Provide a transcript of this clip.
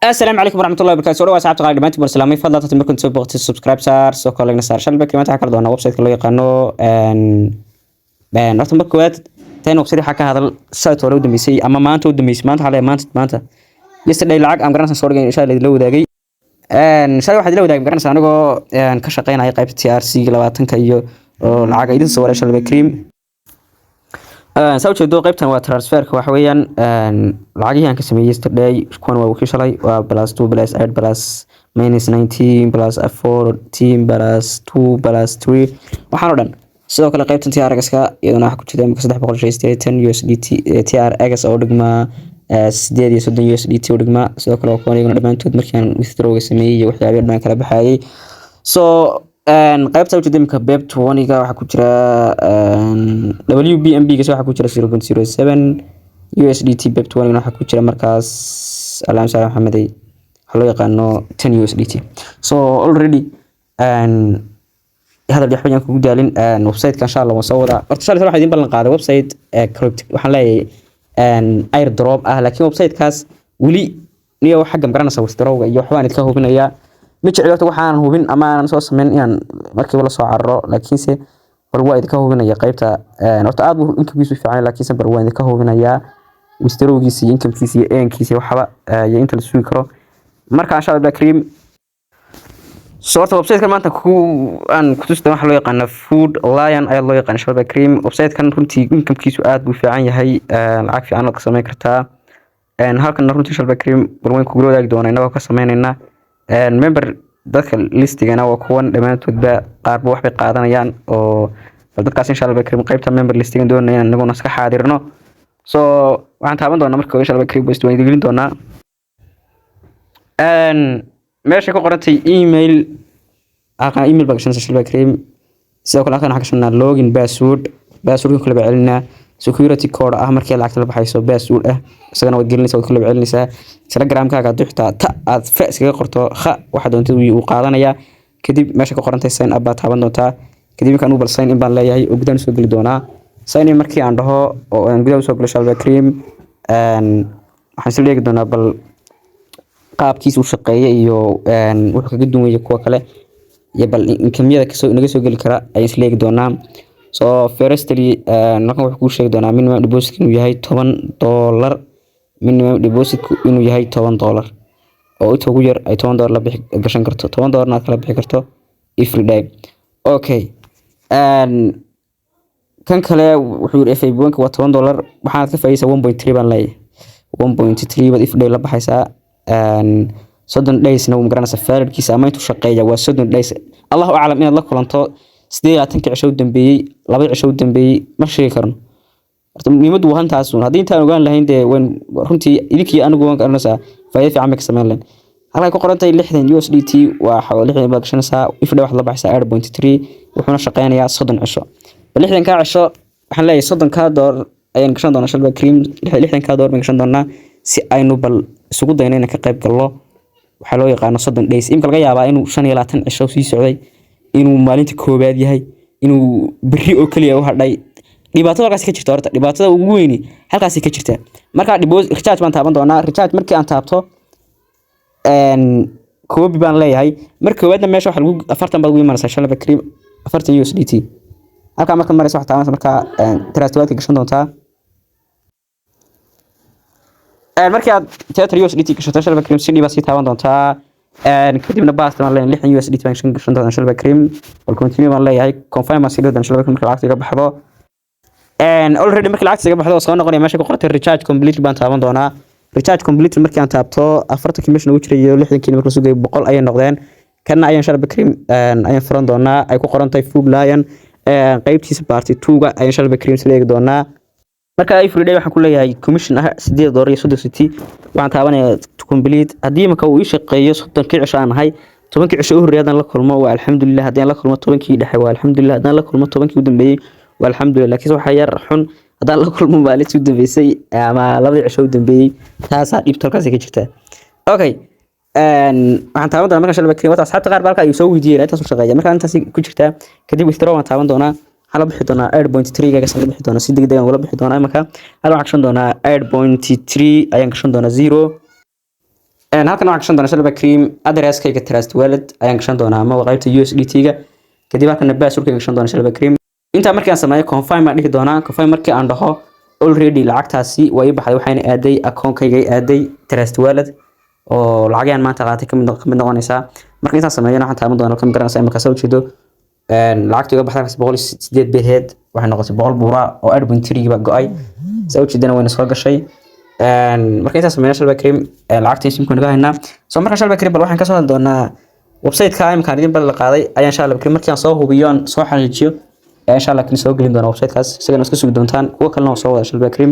السلام عليكم ورحمة الله وبركاته. سؤال واسعة تقال دمانتي برسلامي فضلا تتمكن تسوي بغتي السبسكرايب صار سو كل نصار شلبك كما تحكر دونا ويب سايت كله يقانو بان نحن بكوات تاني وبسيدي حكا هذا السايت ولو دميسي اما ما انتو دميسي ما انت حاليا ما انت يستدعي لعق ام قرنسان صورة ان شاء الله لو داقي شاي واحد لو داقي قرنسان انو كشاقين هاي قايبة تي ار سي لواتن كايو العق ايدين صورة شلبك كريم سوي شدو قيبتنا وترانسفيرك waxa weeyaan lacagihii aan ka sameeyay yesterday kuwan waa wixii shalay waa +2 +8 +-19 +14 +2 +3 waxaan oo dhan sidoo kale qaybtan TRX-ka iyaduna waxa ku jira 380 USDT TRX oo dhigma 830 USDT oo dhigma sidoo kale kuwan iyaguna dhamaantood markii aan withdraw sameeyay waxyaabo dhan kala baxayay so qaybta ujeedinka BEP 20 ga waxa ku jira WBNB ga waxa ku jira 0.07 USDT BEP 20 waxa ku jira markaas Alaam Salam Maxamedey waxa loo yaqaano 10 USDT so already hada waxaan ku daalin website ka insha Allah waan soo wada horta shalay waxa idin ballan qaaday website crypto waxaan leeyahay airdrop laakiin website kaas wali niyo waxa gamgaranaysa withdraw iyo waxaan idinka hubinayaa مجرد waxaan hubin ama aan soo sameyn in markii wala soo carro laakiin se war waa idinka hubinaya qaybta horta aad buu inkiisu fiican laakiin se bar waa idinka hubinaya withdraw-giisa iyo income-kiisa iyo earn-kiisa waxba iyo inta la sugi karo marka insha Allah cream sorta website-ka maanta aan ku tusay waxa loo yaqaan Food Lion ayaa loo yaqaan insha Allah cream website-kan runtii income-kiisu aad buu fiican yahay lacag fiican oo ka sameyn kartaa halkan runtii insha Allah cream war weyn ku wadaagi doonaa inagoo ka sameynayna member dadka listigana waa kuwan dhamaantoodba qaarba wax bay qaadanayaan oo dadkaas insha Allah bakrim qaybta member listigan doonayaan inaguna iska xaadirno so waxaan taaban doonaa marka insha Allah bakrim boost waan idin gelin doonaa meesha ku qorantay email bagashan insha Allah bakrim sidoo kale waxaan xagashanaa login password kala becelina security code markii lacagta la baxayso password isagana wad gelinaysaa wad kala becelinaysaa Telegram-kaaga duxta aad faas kaga qorto waxa doonto uu qaadanaya kadib meesha ku qorantay sign up taaban doontaa kadib markaan u bal sign in baan leeyahay oo gudaha soo gali doonaa sign in markii aan dhaho oo aan gudaha soo galo shalba cream waxaan soo leegi doonaa bal qaabkiisa u shaqeeyo iyo wuxuu kaga duwan yahay kuwa kale iyo bal income-yada inaga soo gali kara ayaan is leegi doonaa so firstly markaan wuxuu ku sheegi doonaa minimum deposit inuu yahay $10 minimum deposit inuu yahay $10 oo inta ugu yar ay $10 la bixi gashan karto $10 na kala bixi karto every day okay kan kale wuxuu yiri FA1 waa $10 waxaad ka faa'iideysaa 1.3 baan leeyahay 1.3 bad if day la baxaysaa 30 days na magaranaysa faaridkiisa ama intuu shaqeeya waa 30 days Allahu a'lam inaad la kulanto 8 cisho dambeeyay 2 cisho dambeeyay ma sheegi karno muhiimadu waa hantaas hadii intaan ogaan lahayn waan runtii idinkii anigu waan garanaysaa faa'iido fiican ka sameyn lahayn halka ku qorantay 60 USDT waa 60 bagashanaysaa if day wax la baxaysaa 8.3 wuxuuna shaqeynayaa 30 cisho 60 ka cisho waxaan leeyahay 30 ka door ayaan gashan doonaa shalba cream 60 ka door ma gashan doonaa si aynu bal isugu daynayna ka qayb galno waxa loo yaqaan 30 days imka laga yaabaa inuu 25 cisho sii socday inuu maalinta koobaad yahay inuu biri oo kaliya u hadhay dhibaatada halkaas ka jirta horta dhibaatada ugu weyn halkaas ka jirta marka deposit recharge baan taaban doonaa recharge markii aan taabto koobi baan leeyahay marka koobaadna meesha waxa lagu 40 baad ugu imanaysaa shalba cream 40 USDT halka marka maraysa waxa taabanaysa marka transferka gashan doontaa markii aad 30 USDT gashato shalba cream si dhiba si taaban doontaa kadibna baasta aan leeyahay 6 USDT baan gashan doonaa shalba cream wal continue baan leeyahay confirm si loo dan shalba marka lacagta ka baxdo already markii lacagta iga baxdo soo noqonaya meesha ku qortay recharge complete baan taaban doonaa recharge complete markii aan taabto 40 kiimash ugu jiray iyo 60 kiimash markuu sugay 100 ayay noqdeen kana ayaan shalba cream ayaan furan doonaa ay ku qorantay Food Lion qaybtiisa party 2 ga ayaan shalba cream leegi doonaa marka every day waxaan ku leeyahay commission $8 iyo 30 waxaan taabanayaa complete hadii marka uu ii shaqeeyo 30 cisho aan ahay 10 cisho u horeeyay la kulmo waa alxamdulillah hadii la kulmo 10 kii dhexe waa alxamdulillah hadii la kulmo 10 kii u dambeeyay والحمد لله كيس waxa yar xun hadan la kulmo maalintii u dambeysay ama labadii cisho u dambeeyay taas aad dhibto halkaas ka jirta okay waxaan taaban doonaa marka shalba cream asxaabta qaar balka ay soo weydiiyeen inta soo shaqeeya marka intaas ku jirta kadib withdraw waan taaban doonaa hala bixi doonaa 8.3 ga soo bixi doonaa si degdeg ah wala bixi doonaa marka hala waxaan doonaa 8.3 ayaan gashan doonaa 0 halkan waxaan gashan doonaa Shalba Cream address-kayga Trust Wallet ayaan gashan doonaa ama qaybta USDT-ga kadib halkan password-kayga gashan doonaa Shalba Cream inta markii aan sameeyo confirm aan dhihi doonaa confirm markii aan dhaho already lacagtaasi way baxday waxayna aaday account-kayga aaday Trust Wallet oo lacagaan maanta qaatay kamid noqonaysa marka inta sameeyana waxaan taaban doonaa kan garanaysa imika soo jeedo lacagtiga baxday 108 beheed waxay noqotay 100 buura oo 8.3 ba go'ay soo jeedana wayna soo gashay marka inta sameeyna Shalba Cream lacagtii simku naga haynaa soo marka Shalba Cream bal waxaan ka soo hadli doonaa website-ka imkaan idin bal la qaaday ayaan Shalba Cream markii aan soo hubiyo soo xaqiijiyo insha Allah kan soo gelin doona website-kaas isagana iska sugi doontaan kuwa kalena soo wada Shalba Cream